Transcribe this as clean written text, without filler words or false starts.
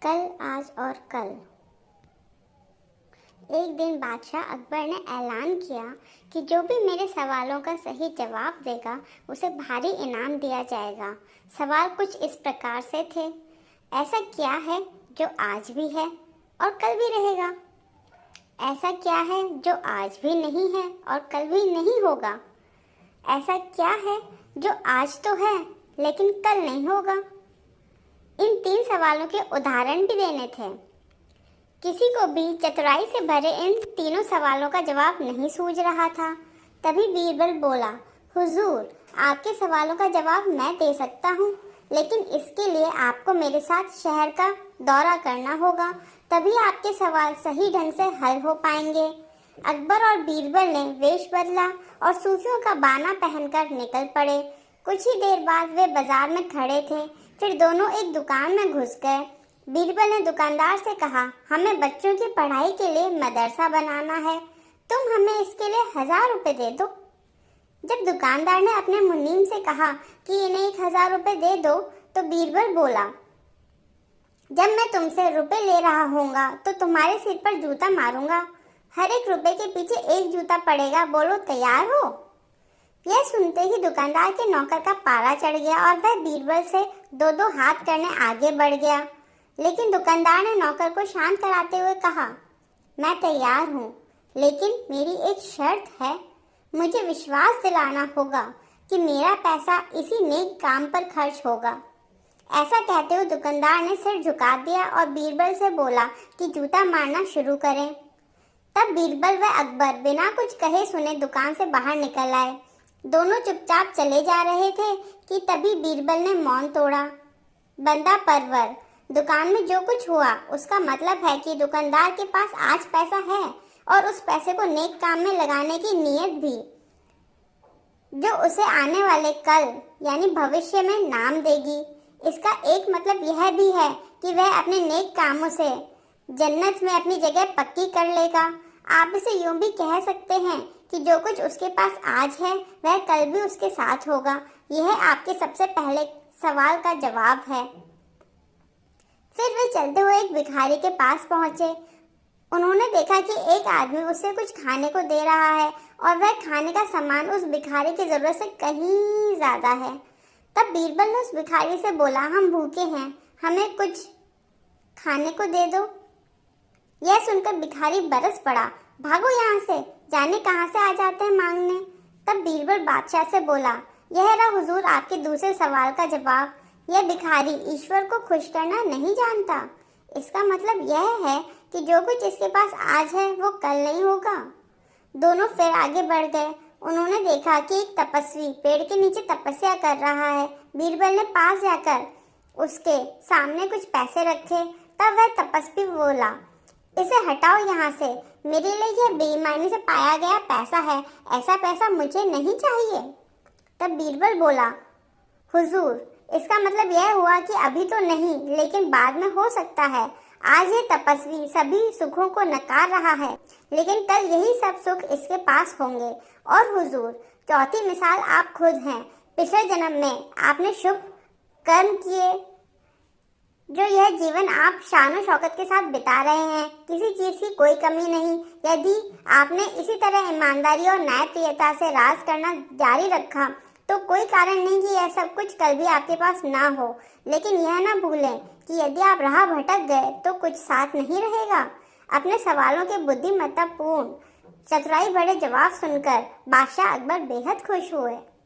कल, आज और कल। एक दिन बादशाह अकबर ने ऐलान किया कि जो भी मेरे सवालों का सही जवाब देगा उसे भारी इनाम दिया जाएगा। सवाल कुछ इस प्रकार से थे। ऐसा क्या है जो आज भी है और कल भी रहेगा? ऐसा क्या है जो आज भी नहीं है और कल भी नहीं होगा? ऐसा क्या है जो आज तो है लेकिन कल नहीं होगा? इन 3 सवालों के उदाहरण भी देने थे। किसी को भी चतुराई से भरे इन तीनों सवालों का जवाब नहीं सूझ रहा था। तभी बीरबल बोला, हुजूर, आपके सवालों का जवाब मैं दे सकता हूँ, लेकिन इसके लिए आपको मेरे साथ शहर का दौरा करना होगा, तभी आपके सवाल सही ढंग से हल हो पाएंगे। अकबर और बीरबल ने वेश बदला और सूफियों का बाना पहनकर निकल पड़े। कुछ ही देर बाद वे बाजार में खड़े थे। फिर दोनों एक दुकान में घुस गए। बीरबल ने दुकानदार से कहा, हमें बच्चों की पढ़ाई के लिए मदरसा बनाना है, तुम हमें इसके लिए 1000 रुपए दे दो। जब दुकानदार ने अपने मुनीम से कहा कि इन्हें 1000 रुपए दे दो, तो बीरबल बोला, जब मैं तुमसे रुपए ले रहा होऊंगा तो तुम्हारे सिर पर जूता मारूंगा। हर एक रुपए के पीछे एक जूता पड़ेगा। बोलो, तैयार हो? यह सुनते ही दुकानदार के नौकर का पारा चढ़ गया और वह बीरबल से 2-2 हाथ करने आगे बढ़ गया। लेकिन दुकानदार ने नौकर को शांत कराते हुए कहा, मैं तैयार हूँ, लेकिन मेरी एक शर्त है। मुझे विश्वास दिलाना होगा कि मेरा पैसा इसी नेक काम पर खर्च होगा। ऐसा कहते हुए दुकानदार ने सिर झुका दिया और बीरबल से बोला कि जूता मारना शुरू करें। तब बीरबल व अकबर बिना कुछ कहे सुने दुकान से बाहर निकल आए। दोनों चुपचाप चले जा रहे थे कि तभी बीरबल ने मौन तोड़ा। बंदा परवर, दुकान में जो कुछ हुआ उसका मतलब है कि दुकानदार के पास आज पैसा है और उस पैसे को नेक काम में लगाने की नीयत भी, जो उसे आने वाले कल यानी भविष्य में नाम देगी। इसका एक मतलब यह भी है कि वह अपने नेक कामों से जन्नत में अपनी जगह पक्की कर लेगा। आप इसे यूं भी कह सकते हैं कि जो कुछ उसके पास आज है वह कल भी उसके साथ होगा। यह आपके सबसे पहले सवाल का जवाब है। फिर वे चलते हुए एक भिखारी के पास पहुंचे। उन्होंने देखा कि एक आदमी उसे कुछ खाने को दे रहा है और वह खाने का सामान उस भिखारी की जरूरत से कहीं ज्यादा है। तब बीरबल ने उस भिखारी से बोला, हम भूखे हैं, हमें कुछ खाने को दे दो। यह सुनकर भिखारी बरस पड़ा, भागो यहाँ से, जाने कहाँ से आ जाते हैं मांगने। तब बीरबल बादशाह से बोला, यह रहा हुजूर आपके दूसरे सवाल का जवाब। यह भिखारी ईश्वर को खुश करना नहीं जानता। इसका मतलब यह है कि जो कुछ इसके पास आज है वो कल नहीं होगा। दोनों फिर आगे बढ़ गए। उन्होंने देखा कि एक तपस्वी पेड़ के नीचे तपस्या कर रहा है। बीरबल ने पास जाकर उसके सामने कुछ पैसे रखे। तब वह तपस्वी बोला, इसे हटाओ यहाँ से, मेरे लिए यह बेईमानी से पाया गया पैसा है, ऐसा पैसा मुझे नहीं चाहिए। तब बीरबल बोला, हुजूर, इसका मतलब यह हुआ कि अभी तो नहीं, लेकिन बाद में हो सकता है। आज ये तपस्वी सभी सुखों को नकार रहा है, लेकिन कल यही सब सुख इसके पास होंगे। और हुजूर, चौथी मिसाल आप खुद हैं। पिछले जन्म में आपने शुभ कर्म किए, जो यह जीवन आप शान और शौकत के साथ बिता रहे हैं। किसी चीज की कोई कमी नहीं। यदि आपने इसी तरह ईमानदारी और न्यायप्रियता से राज करना जारी रखा तो कोई कारण नहीं कि यह सब कुछ कल भी आपके पास ना हो। लेकिन यह ना भूलें कि यदि आप राह भटक गए तो कुछ साथ नहीं रहेगा। अपने सवालों के बुद्धिमत्तापूर्ण चतुराई भरे जवाब सुनकर बादशाह अकबर बेहद खुश हुए।